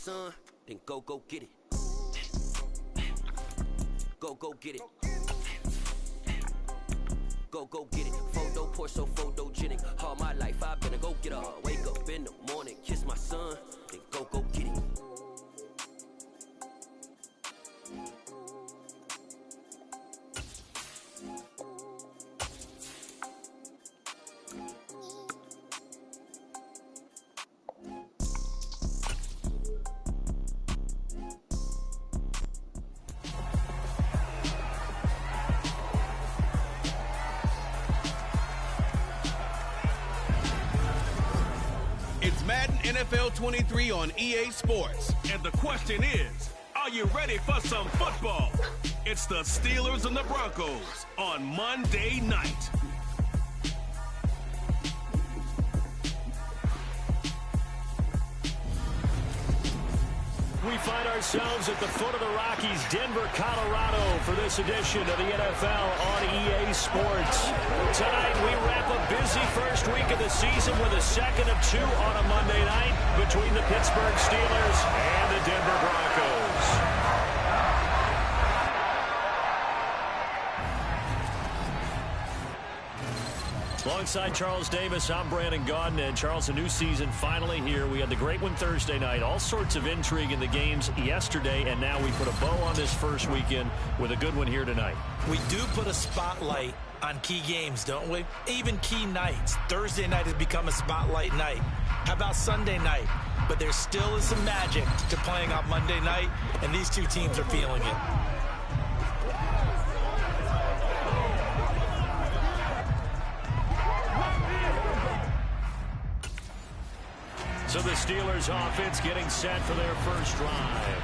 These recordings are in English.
son, then go get it. Go get it. Go get it. Photo poor, so photogenic. All my life I've been a go getter. Wake up in the morning, kiss my son, then go get it. It's Madden NFL 23 on EA Sports. And the question is, are you ready for some football? It's the Steelers and the Broncos on Monday night. We find ourselves at the foot of the Rockies, Denver, Colorado, for this edition of the NFL on EA Sports. Tonight, we wrap a busy first week of the season with a second of two on a Monday night between the Pittsburgh Steelers and the Denver Broncos. Alongside Charles Davis, I'm Brandon Gaudin. And Charles, a new season finally here. We had the great one Thursday night. All sorts of intrigue in the games yesterday, and now we put a bow on this first weekend with a good one here tonight. We do put a spotlight on key games, don't we? Even key nights. Thursday night has become a spotlight night. How about Sunday night? But there still is some magic to playing on Monday night, and these two teams are feeling it. So the Steelers offense getting set for their first drive.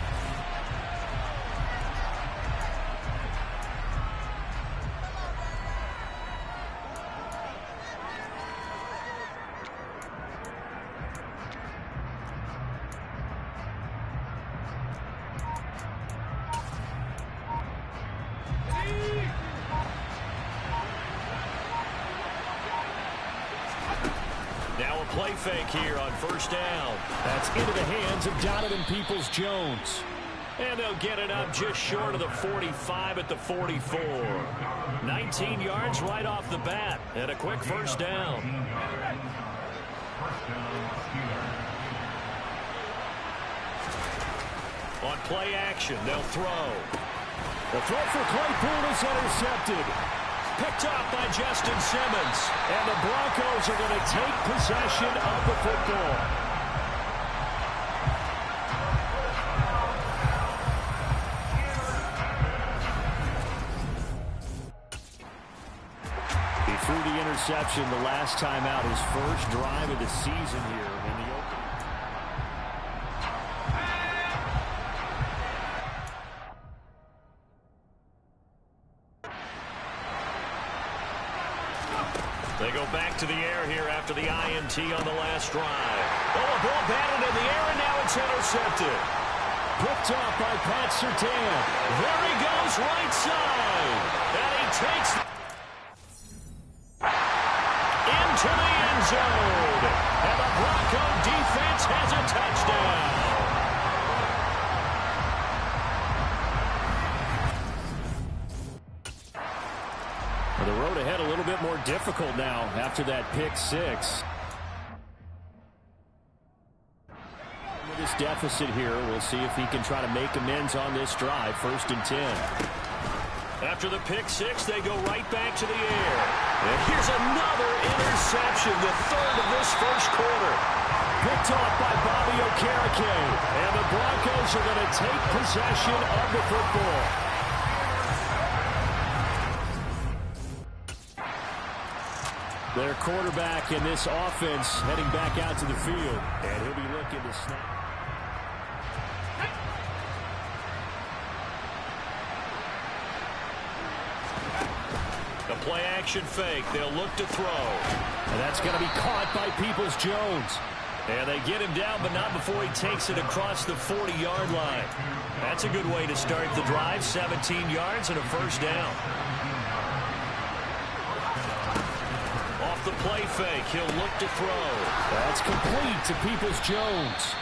Now a play fake here on first down. That's into the hands of Donovan Peoples-Jones. And they'll get it up just short of the 45 at the 44. 19 yards right off the bat. And a quick first down. On play action, they'll throw. The throw for Claypool is intercepted. Picked off by Justin Simmons. And the Broncos are going to take possession of the football. He threw the interception the last time out, his first drive of the season here in the opening. They go back to the air here after the INT on the last drive. Oh, a ball batted in the air, and now it's intercepted. Picked off by Pat Surtain. There he goes, right side. And he takes into the end zone. And the Bronco defense has a touchdown. The road ahead a little bit more difficult now after that pick six. With this deficit here, we'll see if he can try to make amends on this drive. 1st and 10. After the pick six, they go right back to the air. And here's another interception, the third of this first quarter. Picked off by Bobby Okereke. And the Broncos are going to take possession of the football. Their quarterback in this offense heading back out to the field. And he'll be looking to snap. The play action fake. They'll look to throw. And that's going to be caught by Peoples-Jones. And they get him down, but not before he takes it across the 40-yard line. That's a good way to start the drive. 17 yards and a first down. Off the play fake, he'll look to throw. That's complete to Peoples-Jones.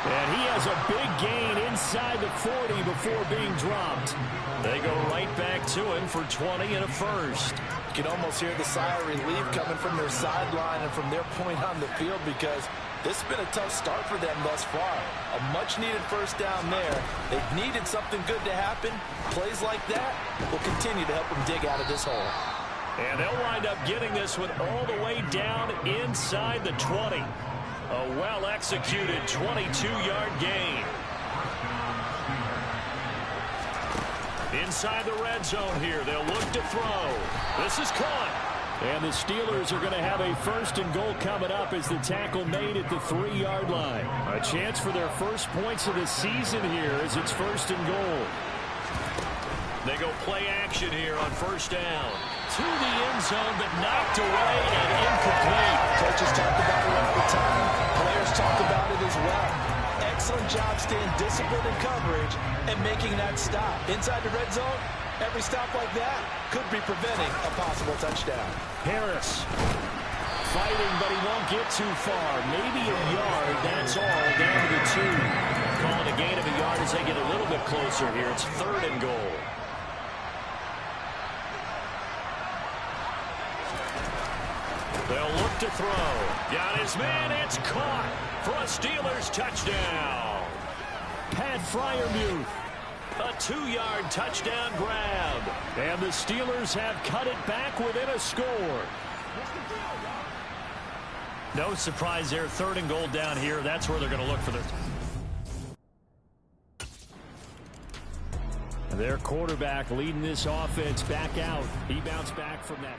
And he has a big gain inside the 40 before being dropped. They go right back to him for 20 and a first. You can almost hear the sigh of relief coming from their sideline and from their point on the field, because this has been a tough start for them thus far. A much-needed first down there. They've needed something good to happen. Plays like that will continue to help them dig out of this hole. And they'll wind up getting this one all the way down inside the 20. A well-executed 22-yard gain. Inside the red zone here, they'll look to throw. This is caught. And the Steelers are going to have a first and goal coming up as the tackle made at the 3-yard line. A chance for their first points of the season here as it's first and goal. They go play action here on first down. To the end zone, but knocked away and incomplete. Coaches talked about it all the time. Players talked about it as well. Excellent job staying disciplined in coverage and making that stop. Inside the red zone, every stop like that could be preventing a possible touchdown. Harris fighting, but he won't get too far. Maybe a yard, that's all, down to the 2. Calling a gain of a yard as they get a little bit closer here. It's third and goal. They'll look to throw. Got his man. It's caught for a Steelers touchdown. Pat Freiermuth. A 2-yard touchdown grab. And the Steelers have cut it back within a score. No surprise there. Third and goal down here. That's where they're going to look for their quarterback leading this offense back out. He bounced back from that.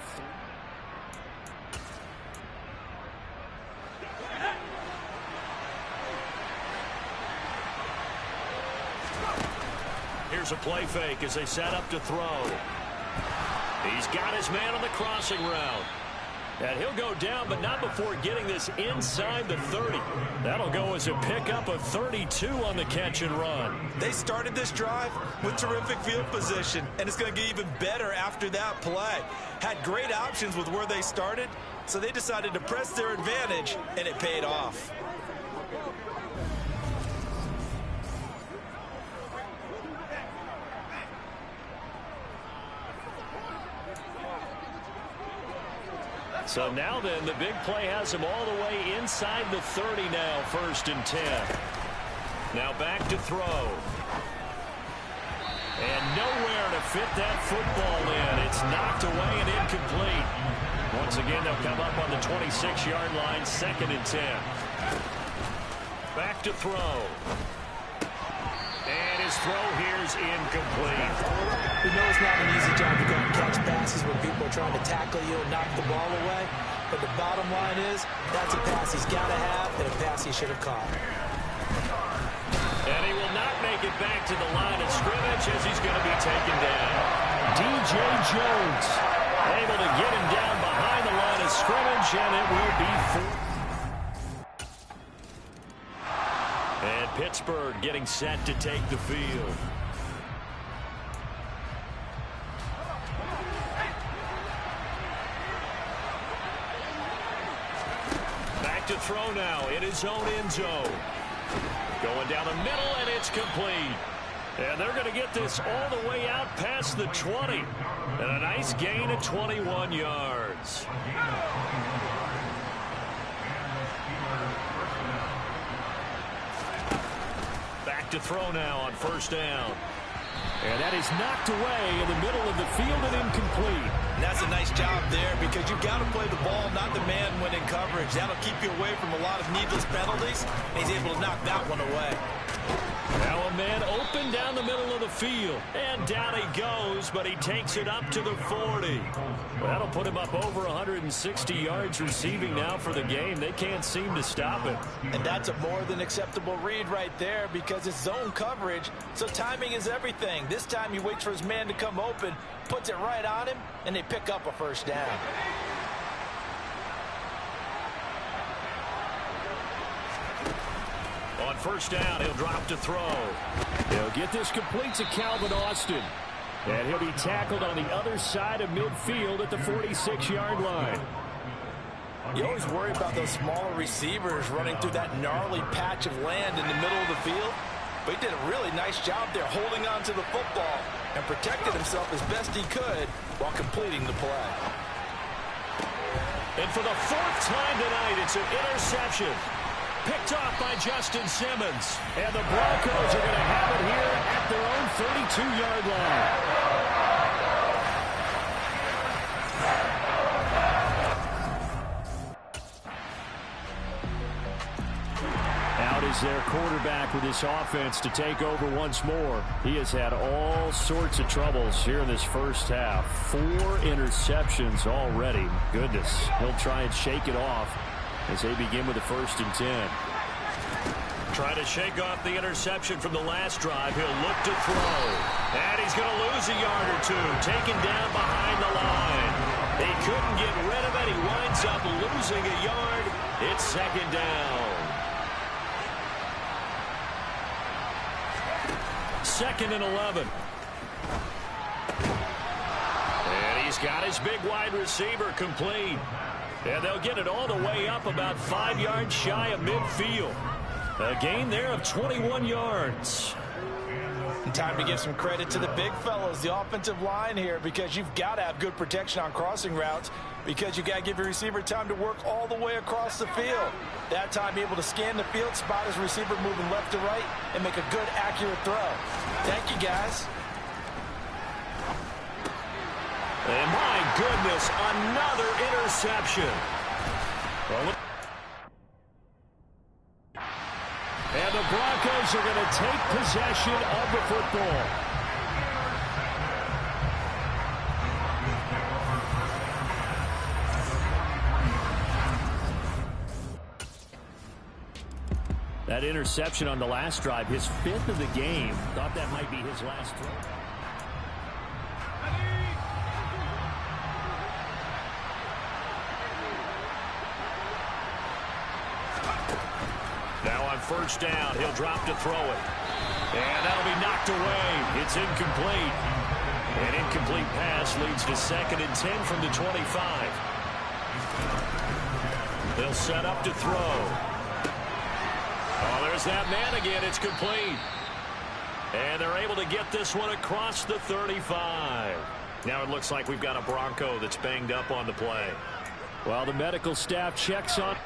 Here's a play fake as they set up to throw. He's got his man on the crossing route. And he'll go down, but not before getting this inside the 30. That'll go as a pickup of 32 on the catch and run. They started this drive with terrific field position, and it's going to get even better after that play. Had great options with where they started, so they decided to press their advantage, and it paid off. So now then, the big play has him all the way inside the 30 now, first and 10. Now back to throw. And nowhere to fit that football in. It's knocked away and incomplete. Once again, they'll come up on the 26-yard line, second and 10. Back to throw. And his throw here is incomplete. We know it's not an easy job to go and catch passes when people are trying to tackle you and knock the ball away. But the bottom line is, that's a pass he's got to have and a pass he should have caught. And he will not make it back to the line of scrimmage as he's going to be taken down. DJ Jones able to get him down behind the line of scrimmage, and it will be 4. And Pittsburgh getting set to take the field. Back to throw now in his own end zone. Going down the middle, and it's complete. And they're going to get this all the way out past the 20. And a nice gain of 21 yards. Back to throw now on first down. And that is knocked away in the middle of the field and incomplete. And that's a nice job there, because you've got to play the ball, not the man when in coverage. That'll keep you away from a lot of needless penalties. And he's able to knock that one away. Now a man open down the middle of the field. And down he goes, but he takes it up to the 40. Well, that'll put him up over 160 yards receiving now for the game. They can't seem to stop him. And that's a more than acceptable read right there, because it's zone coverage, so timing is everything. This time he waits for his man to come open, puts it right on him, and they pick up a first down. On first down, he'll drop to throw. He'll get this complete to Calvin Austin. And he'll be tackled on the other side of midfield at the 46-yard line. You always worry about those smaller receivers running through that gnarly patch of land in the middle of the field. But he did a really nice job there holding on to the football and protected himself as best he could while completing the play. And for the fourth time tonight, it's an interception. Picked off by Justin Simmons. And the Broncos are going to have it here at their own 32-yard line. Out is their quarterback with this offense to take over once more. He has had all sorts of troubles here in this first half. 4 interceptions already. Goodness, he'll try and shake it off as they begin with the 1st and 10. Trying to shake off the interception from the last drive. He'll look to throw. And he's going to lose a yard or two. Taken down behind the line. He couldn't get rid of it. He winds up losing a yard. It's 2nd down. 2nd and 11. And he's got his big wide receiver complete. And they'll get it all the way up about 5 yards shy of midfield. A gain there of 21 yards. And time to give some credit to the big fellows, the offensive line here, because you've got to have good protection on crossing routes, because you've got to give your receiver time to work all the way across the field. That time, be able to scan the field, spot his receiver moving left to right, and make a good, accurate throw. Thank you, guys. And my goodness, another interception. And the Broncos are going to take possession of the football. That interception on the last drive, his 5th of the game. Thought that might be his last throw. Now on 1st down, he'll drop to throw it. And that'll be knocked away. It's incomplete. An incomplete pass leads to 2nd and 10 from the 25. They'll set up to throw. Oh, there's that man again. It's complete. And they're able to get this one across the 35. Now it looks like we've got a Bronco that's banged up on the play. Well, the medical staff checks on.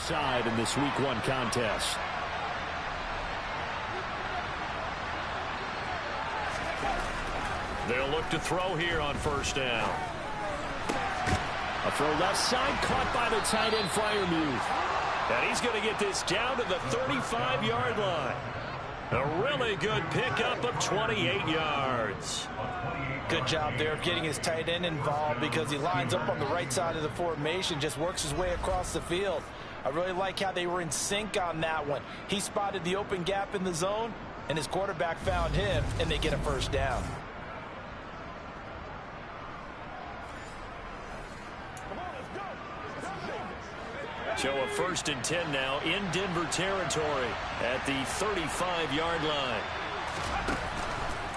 side in this Week 1 contest. They'll look to throw here on first down. A throw left side, caught by the tight end Freiermuth. And he's going to get this down to the 35-yard line. A really good pickup of 28 yards. Good job there of getting his tight end involved because he lines up on the right side of the formation, just works his way across the field. I really like how they were in sync on that one. He spotted the open gap in the zone, and his quarterback found him, and they get a first down. So a 1st and 10 now in Denver territory at the 35-yard line.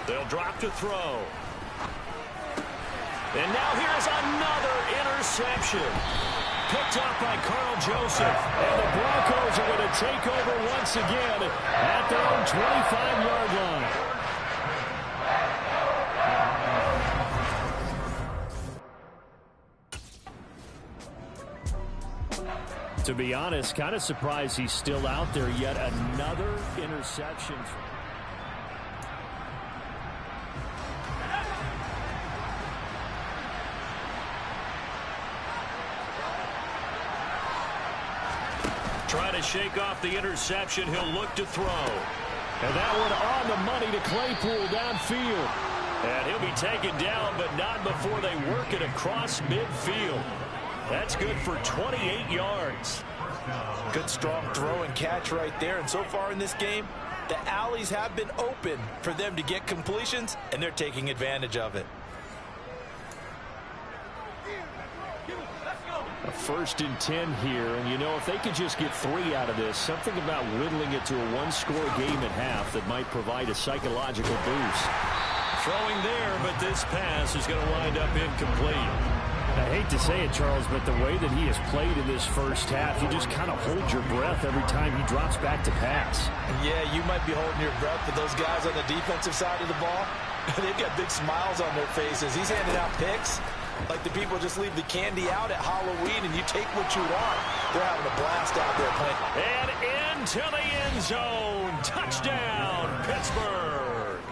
They'll drop to throw. And now here's another interception. Picked up by Carl Joseph. And the Broncos are going to take over once again at their own 25-yard line. To be honest, kind of surprised he's still out there. Yet another interception. Trying to shake off the interception. He'll look to throw. And that one on the money to Claypool downfield. And he'll be taken down, but not before they work it across midfield. That's good for 28 yards. Good strong throw and catch right there. And so far in this game, the alleys have been open for them to get completions, and they're taking advantage of it. A 1st and 10 here, and you know, if they could just get 3 out of this, something about whittling it to a one-score game at half that might provide a psychological boost. Throwing there, but this pass is going to wind up incomplete. I hate to say it, Charles, but the way that he has played in this first half, you just kind of hold your breath every time he drops back to pass. Yeah, you might be holding your breath, but those guys on the defensive side of the ball, they've got big smiles on their faces. He's handing out picks like the people just leave the candy out at Halloween and you take what you want. They're having a blast out there playing. And into the end zone. Touchdown, Pittsburgh.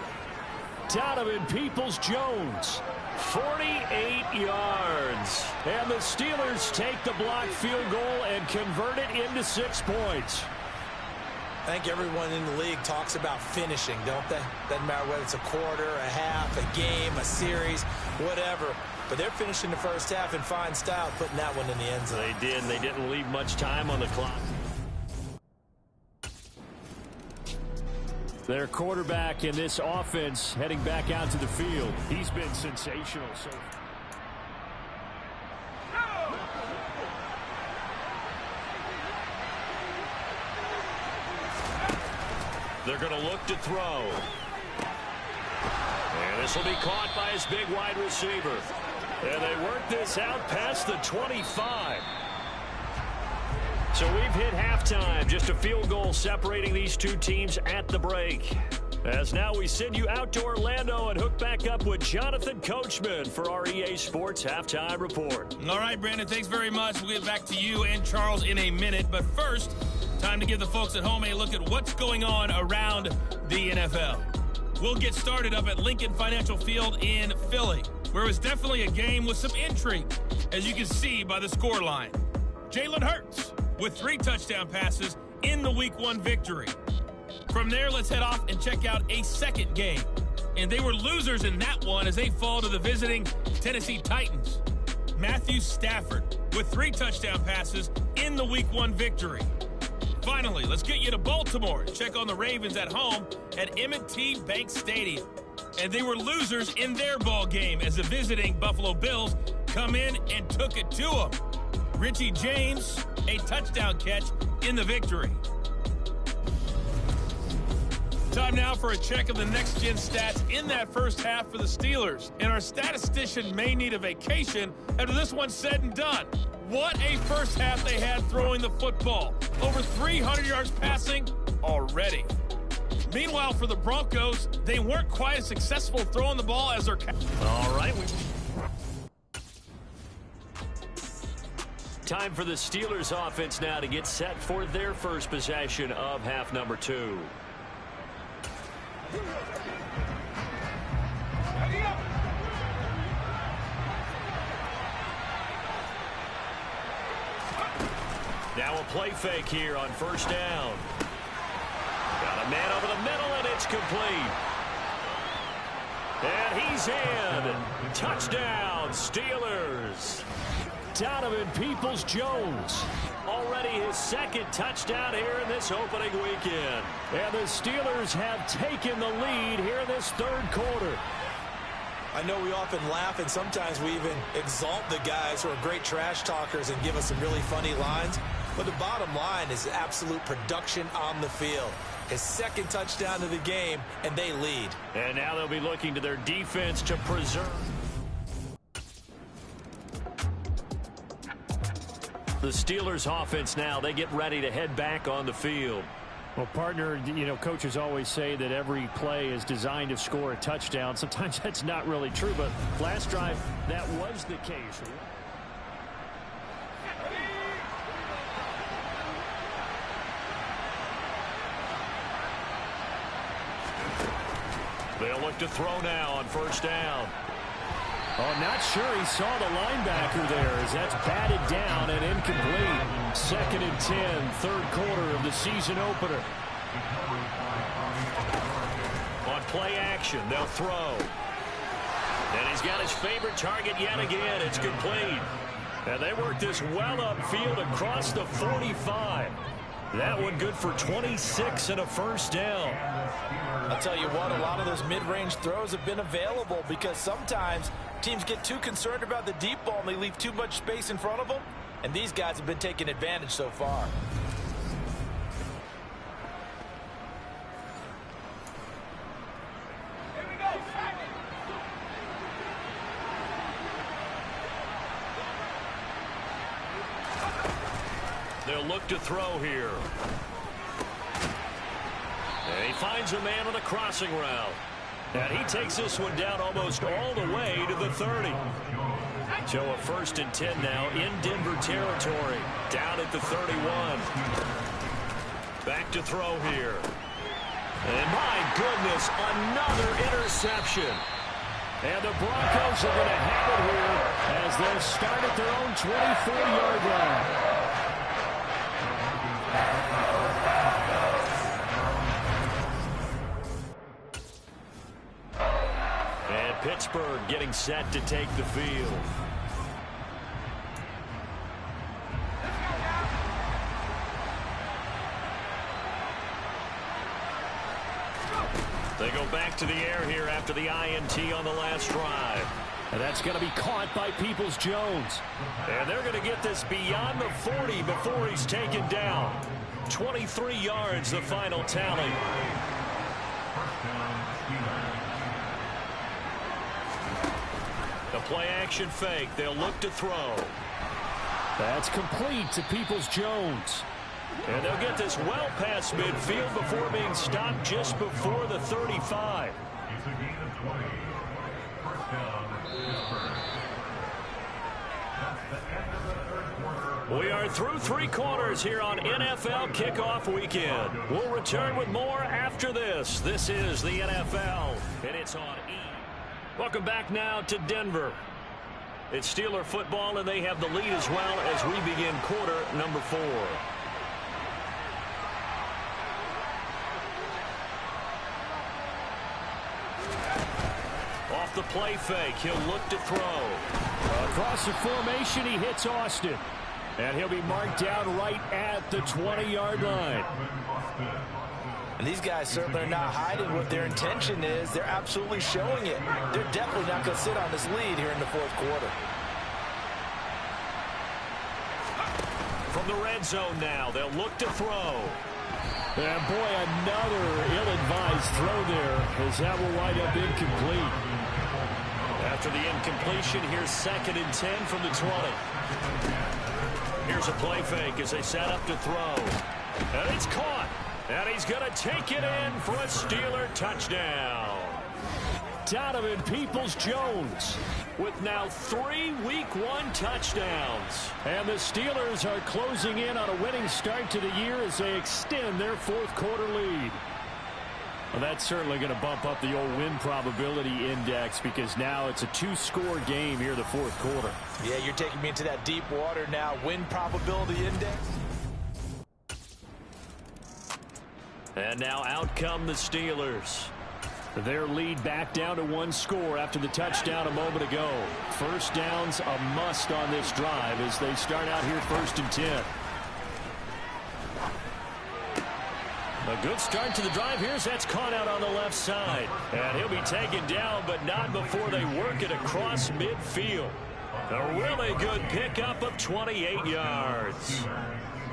Donovan Peoples-Jones. 48 yards. And the Steelers take the blocked field goal and convert it into 6 points. I think everyone in the league talks about finishing, don't they? Doesn't matter whether it's a quarter, a half, a game, a series, whatever. But they're finishing the first half in fine style, putting that one in the end zone. They did. They didn't leave much time on the clock. Their quarterback in this offense heading back out to the field. He's been sensational so far. They're going to look to throw. And this will be caught by his big wide receiver. And they work this out past the 25. So we've hit halftime. Just a field goal separating these two teams at the break. As now we send you out to Orlando and hook back up with Jonathan Coachman for our EA Sports Halftime Report. All right, Brandon, thanks very much. We'll get back to you and Charles in a minute. But first, time to give the folks at home a look at what's going on around the NFL. We'll get started up at Lincoln Financial Field in Philly, where it was definitely a game with some intrigue, as you can see by the scoreline. Jalen Hurts with 3 touchdown passes in the Week 1 victory. From there, let's head off and check out a second game. And they were losers in that one as they fall to the visiting Tennessee Titans. Matthew Stafford with 3 touchdown passes in the Week 1 victory. Finally, let's get you to Baltimore and check on the Ravens at home at M&T Bank Stadium. And they were losers in their ball game as the visiting Buffalo Bills come in and took it to them. Richie James, a touchdown catch in the victory. Time now for a check of the next-gen stats in that first half for the Steelers. And our statistician may need a vacation after this one's said and done. What a first half they had throwing the football. Over 300 yards passing already. Meanwhile, for the Broncos, they weren't quite as successful throwing the ball as their... All right. Time for the Steelers offense now to get set for their first possession of half number 2. Now a play fake here on first down. Got a man over the middle, and it's complete. And he's in. Touchdown, Steelers. Donovan Peoples-Jones. Already his second touchdown here in this opening weekend. And the Steelers have taken the lead here in this third quarter. I know we often laugh, and sometimes we even exalt the guys who are great trash talkers and give us some really funny lines. But the bottom line is absolute production on the field. His second touchdown of the game, and they lead. And now they'll be looking to their defense to preserve. The Steelers offense now, they get ready to head back on the field. Well, partner, you know, coaches always say that every play is designed to score a touchdown. Sometimes that's not really true, but last drive, that was the case. They'll look to throw now on first down. Oh, not sure he saw the linebacker there as that's batted down and incomplete. 2nd and 10, third quarter of the season opener. On play action, they'll throw. And he's got his favorite target yet again. It's complete. And they work this well upfield across the 45. That one good for 26 and a first down. I'll tell you what, a lot of those mid-range throws have been available because sometimes teams get too concerned about the deep ball and they leave too much space in front of them. And these guys have been taking advantage so far. They'll look to throw here. And he finds a man on a crossing route. And he takes this one down almost all the way to the 30. So a 1st and 10 now in Denver territory. Down at the 31. Back to throw here. And my goodness, another interception. And the Broncos are going to have it here as they'll start at their own 24-yard line. And Pittsburgh getting set to take the field. They go back to the air here after the INT on the last drive. And that's going to be caught by Peoples-Jones. And they're going to get this beyond the 40 before he's taken down. 23 yards, the final tally. The play action fake. They'll look to throw. That's complete to Peoples-Jones. And they'll get this well past midfield before being stopped just before the 35. We are through 3 quarters here on NFL Kickoff Weekend. We'll return with more after this. This is the NFL, and it's on E! Welcome back now to Denver. It's Steeler football, and they have the lead as well as we begin quarter number 4. Off the play fake, he'll look to throw. Across the formation, he hits Austin. And he'll be marked down right at the 20-yard line. And these guys certainly are not hiding what their intention is. They're absolutely showing it. They're definitely not going to sit on this lead here in the fourth quarter. From the red zone now, they'll look to throw. And boy, another ill-advised throw there as that will wind up incomplete. After the incompletion, here's 2nd and 10 from the 20. Here's a play fake as they set up to throw. And it's caught. And he's going to take it in for a Steeler touchdown. Donovan Peoples-Jones with now 3 Week 1 touchdowns. And the Steelers are closing in on a winning start to the year as they extend their fourth quarter lead. Well, that's certainly going to bump up the old win probability index because now it's a 2-score game here in the fourth quarter. Yeah, you're taking me into that deep water now. Win probability index. And now out come the Steelers. Their lead back down to 1 score after the touchdown a moment ago. First down's a must on this drive as they start out here 1st and 10. A good start to the drive. Here's that's caught out on the left side. And he'll be taken down, but not before they work it across midfield. A really good pickup of 28 yards.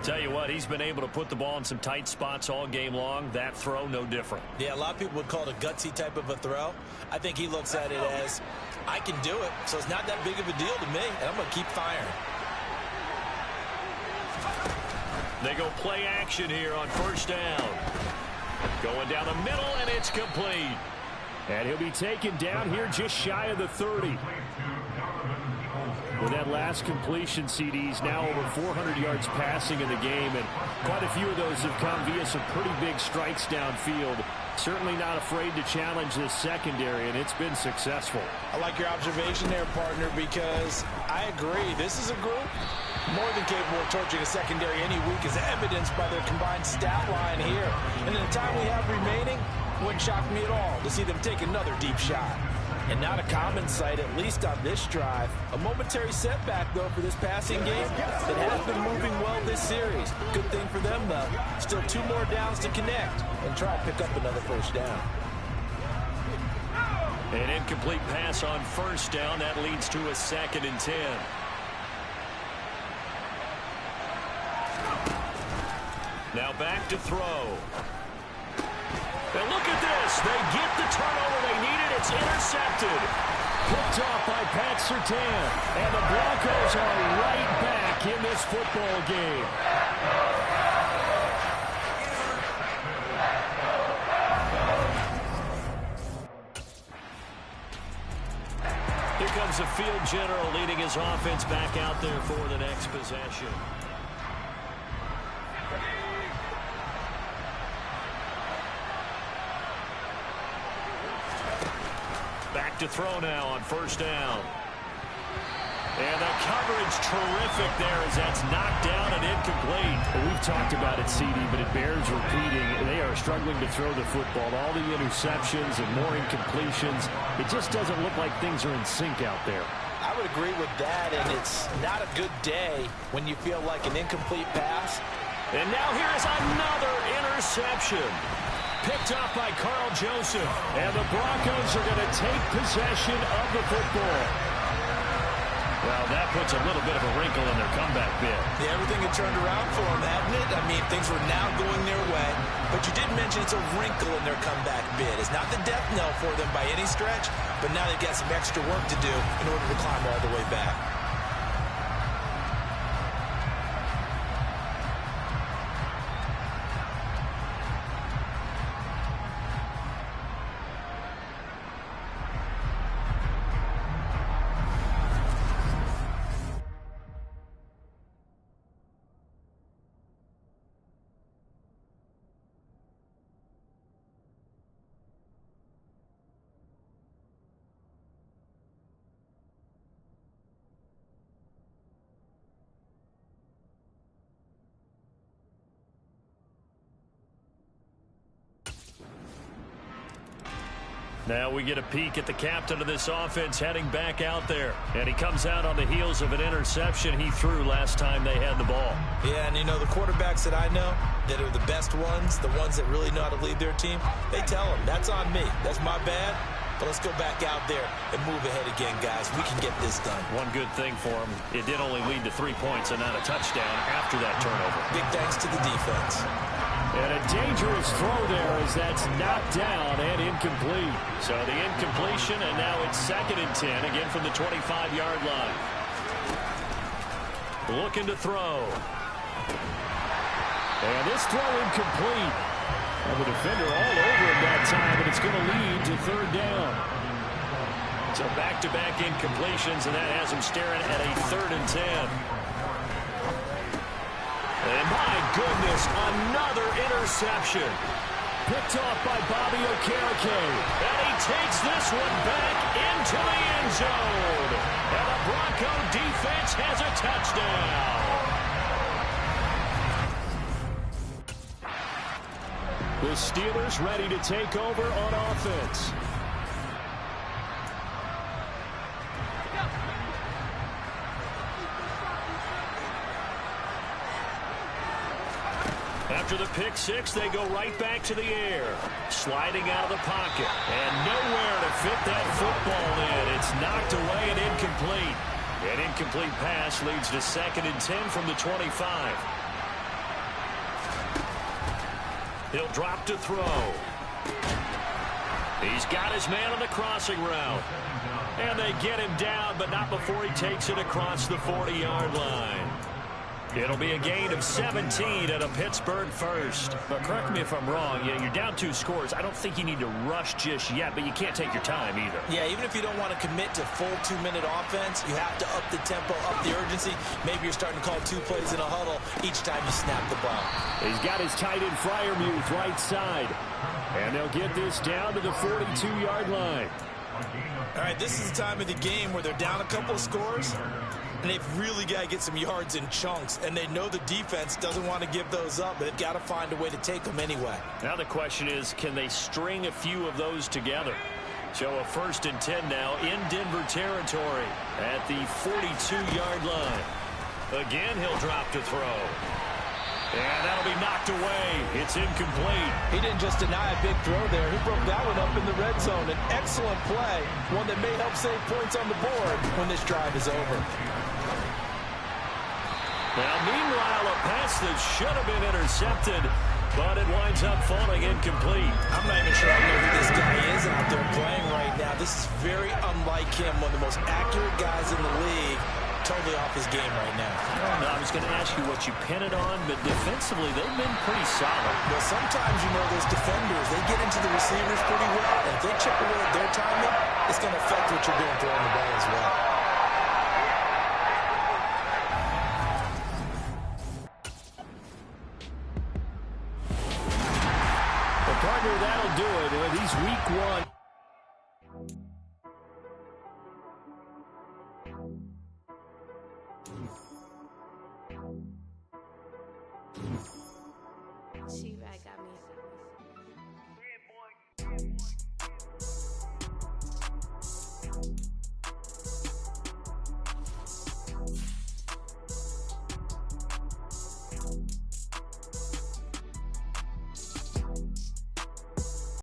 Tell you what, he's been able to put the ball in some tight spots all game long. That throw, no different. Yeah, a lot of people would call it a gutsy type of a throw. I think he looks at it as, I can do it, so it's not that big of a deal to me, and I'm going to keep firing. They go play action here on 1st down. Going down the middle, and it's complete. And he'll be taken down here just shy of the 30. With that last completion, CD's now over 400 yards passing in the game, and quite a few of those have come via some pretty big strikes downfield. Certainly not afraid to challenge this secondary, and it's been successful. I like your observation there, partner, because I agree. This is a group more than capable of torching a secondary any week, as evidenced by their combined stat line here. And in the time we have remaining, wouldn't shock me at all to see them take another deep shot. And not a common sight, at least on this drive. A momentary setback, though, for this passing game that has been moving well this series. Good thing for them, though. Still 2 more downs to connect and try to pick up another 1st down. An incomplete pass on 1st down. That leads to a 2nd and 10. Now back to throw. And look at this. They get the turnover they needed. It's intercepted. Picked off by Pat Surtain. And the Broncos are right back in this football game. Here comes the field general leading his offense back out there for the next possession. Back to throw now on 1st down. And the coverage terrific there as that's knocked down and incomplete. Well, we've talked about it, CD, but it bears repeating. They are struggling to throw the football. All the interceptions and more incompletions. It just doesn't look like things are in sync out there. I would agree with that, and it's not a good day when you feel like an incomplete pass. And now here is another interception. Picked off by Carl Joseph. And the Broncos are going to take possession of the football. Well, that puts a little bit of a wrinkle in their comeback bid. Yeah, everything had turned around for them, hadn't it? I mean, things were now going their way. But you did mention it's a wrinkle in their comeback bid. It's not the death knell for them by any stretch, but now they've got some extra work to do in order to climb all the way back. Now we get a peek at the captain of this offense heading back out there. And he comes out on the heels of an interception he threw last time they had the ball. Yeah, and you know, the quarterbacks that I know that are the best ones, the ones that really know how to lead their team, they tell them, that's on me. That's my bad. But let's go back out there and move ahead again, guys. We can get this done. One good thing for him, it did only lead to 3 points and not a touchdown after that turnover. Big thanks to the defense. And a dangerous throw there as that's knocked down and incomplete. So the incompletion, and now it's 2nd and 10, again from the 25-yard line. Looking to throw. And this throw incomplete. And the defender all over him that time, but it's going to lead to 3rd down. So back-to-back incompletions, and that has him staring at a 3rd and 10. And my goodness, another interception. Picked off by Bobby Okereke. And he takes this one back into the end zone. And the Bronco defense has a touchdown. The Steelers ready to take over on offense. After the pick six, they go right back to the air. Sliding out of the pocket. And nowhere to fit that football in. It's knocked away and incomplete. An incomplete pass leads to 2nd and 10 from the 25. He'll drop to throw. He's got his man on the crossing route. And they get him down, but not before he takes it across the 40-yard line. It'll be a gain of 17 at a Pittsburgh first. But correct me if I'm wrong. You're down 2 scores. I don't think you need to rush just yet, but you can't take your time either. Yeah, even if you don't want to commit to full 2-minute offense, you have to up the tempo, up the urgency. Maybe you're starting to call 2 plays in a huddle each time you snap the ball. He's got his tight end Freiermuth right side. And they'll get this down to the 42-yard line. All right, this is the time of the game where they're down a couple of scores, and they've really got to get some yards in chunks, and they know the defense doesn't want to give those up, but they've got to find a way to take them anyway. Now the question is, can they string a few of those together? So a 1st and 10 now in Denver territory at the 42-yard line. Again, he'll drop to throw. And that'll be knocked away. It's incomplete. He didn't just deny a big throw there. He broke that one up in the red zone. An excellent play, one that may help save points on the board when this drive is over. Now, meanwhile, a pass that should have been intercepted, but it winds up falling incomplete. I'm not even sure I know who this guy is out there playing right now. This is very unlike him, one of the most accurate guys in the league. Totally off his game right now. No, I was going to ask you what you pin it on, but defensively, they've been pretty solid. Well, sometimes, you know, those defenders, they get into the receivers pretty well, and if they chip away at their timing, it's going to affect what you're doing throwing the ball as well. Well, partner, that'll do it. He's week 1.